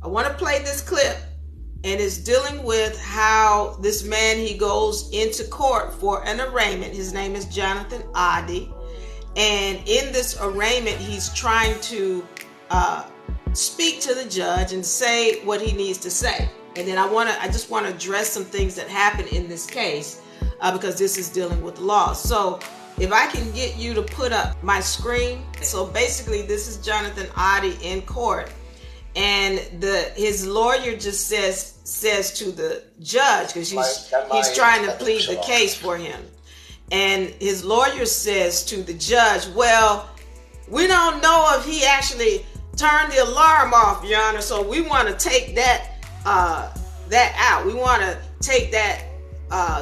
I want to play this clip, and it's dealing with how this man, he goes into court for an arraignment. His name is Jonathan Oddi. And in this arraignment, he's trying to speak to the judge and say what he needs to say. And then I just want to address some things that happened in this case because this is dealing with the law. So if I can get you to put up my screen. So basically, this is Jonathan Oddi in court. And his lawyer just says to the judge, because he's trying to plead the case for him. And his lawyer says to the judge, well, we don't know if he actually turned the alarm off, Your Honor, so we want to take that out. We want to take that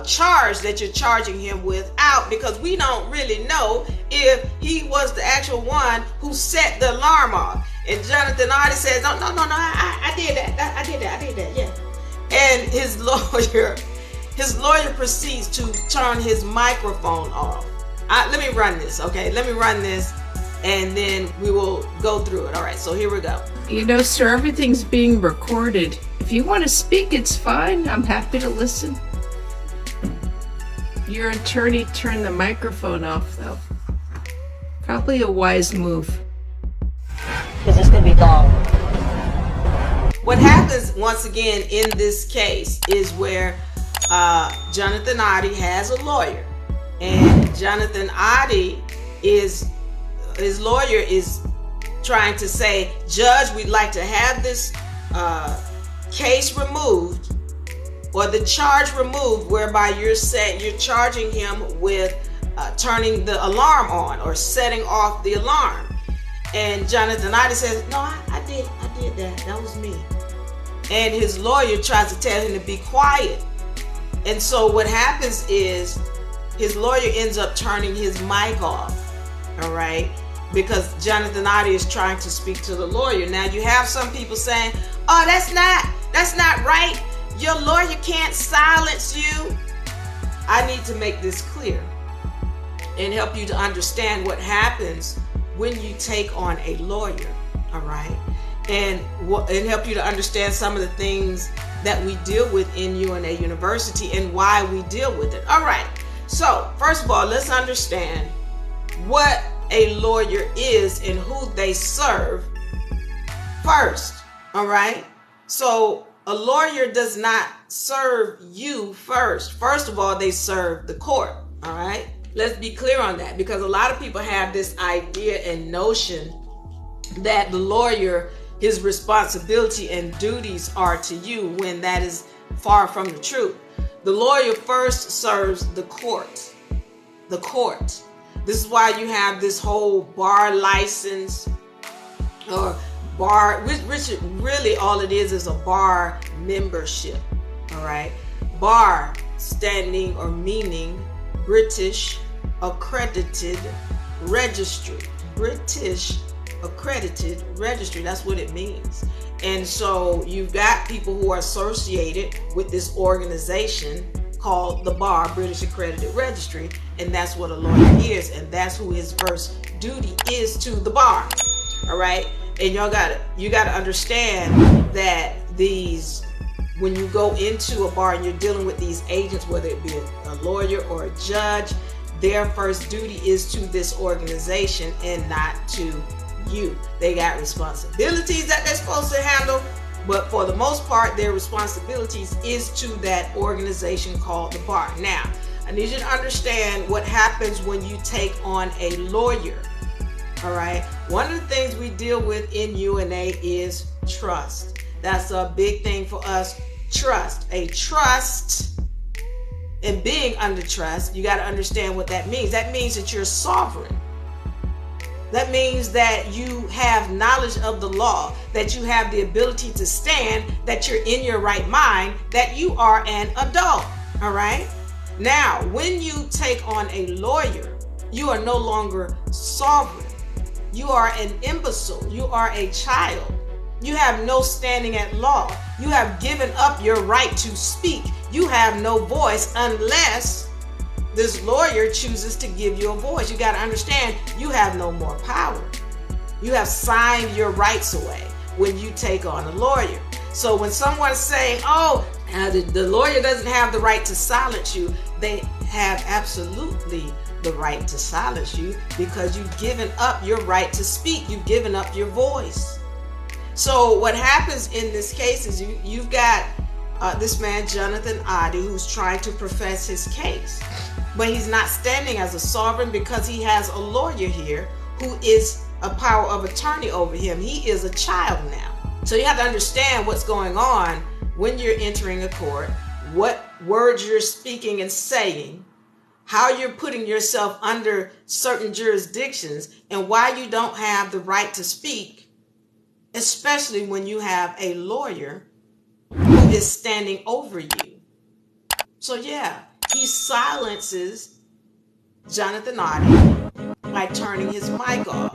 charge that you're charging him with out, because we don't really know if he was the actual one who set the alarm off. And Jonathan Oddi says, no, I did that, yeah. And his lawyer proceeds to turn his microphone off. Let me run this, okay? Let me run this, and then we will go through it. All right, so here we go. You know, sir, everything's being recorded. If you want to speak, it's fine. I'm happy to listen. Your attorney turned the microphone off, though. Probably a wise move. Because it's going to be long. What happens, once again, in this case is where Jonathan Oddi has a lawyer. And Jonathan Oddi his lawyer is trying to say, Judge, we'd like to have this case removed, or the charge removed, whereby you're charging him with turning the alarm on or setting off the alarm. And Jonathan Oddi says, no, I did that. That was me. And his lawyer tries to tell him to be quiet. And so what happens is his lawyer ends up turning his mic off, all right? Because Jonathan Oddi is trying to speak to the lawyer. Now you have some people saying, oh, that's not right. Your lawyer can't silence you. I need to make this clear and help you to understand what happens when you take on a lawyer, all right? And help you to understand some of the things that we deal with in UNA University and why we deal with it. All right, so first of all, let's understand what a lawyer is and who they serve first, all right? So a lawyer does not serve you first. First of all, they serve the court, all right? Let's be clear on that, because a lot of people have this idea and notion that the lawyer, his responsibility and duties are to you, when that is far from the truth. The lawyer first serves the court. The court. This is why you have this whole bar license, or bar, which really all it is a bar membership, all right? Bar standing or meaning British Accredited Registry. British Accredited Registry, that's what it means. And so you've got people who are associated with this organization called the BAR, British Accredited Registry, and that's what a lawyer is, and that's who his first duty is to the bar, all right? And you gotta understand that when you go into a bar and you're dealing with these agents, whether it be a lawyer or a judge, their first duty is to this organization and not to you. They got responsibilities that they're supposed to handle, but for the most part, their responsibilities is to that organization called the bar. Now, I need you to understand what happens when you take on a lawyer, all right? One of the things we deal with in UNA is trust. That's a big thing for us, trust. A trust, and being under trust, you got to understand what that means. That means that you're sovereign. That means that you have knowledge of the law, that you have the ability to stand, that you're in your right mind, that you are an adult, all right? Now, when you take on a lawyer, you are no longer sovereign. You are an imbecile. You are a child. You have no standing at law. You have given up your right to speak. You have no voice unless this lawyer chooses to give you a voice. You got to understand, you have no more power. You have signed your rights away when you take on a lawyer. So when someone's saying, oh, the lawyer doesn't have the right to silence you, they have absolutely the right to silence you because you've given up your right to speak. You've given up your voice. So what happens in this case is you've got this man, Jonathan Oddi, who's trying to profess his case. But he's not standing as a sovereign because he has a lawyer here who is a power of attorney over him. He is a child now. So you have to understand what's going on when you're entering a court, what words you're speaking and saying, how you're putting yourself under certain jurisdictions, and why you don't have the right to speak, especially when you have a lawyer who is standing over you. So yeah, he silences Jonathan Oddi by turning his mic off.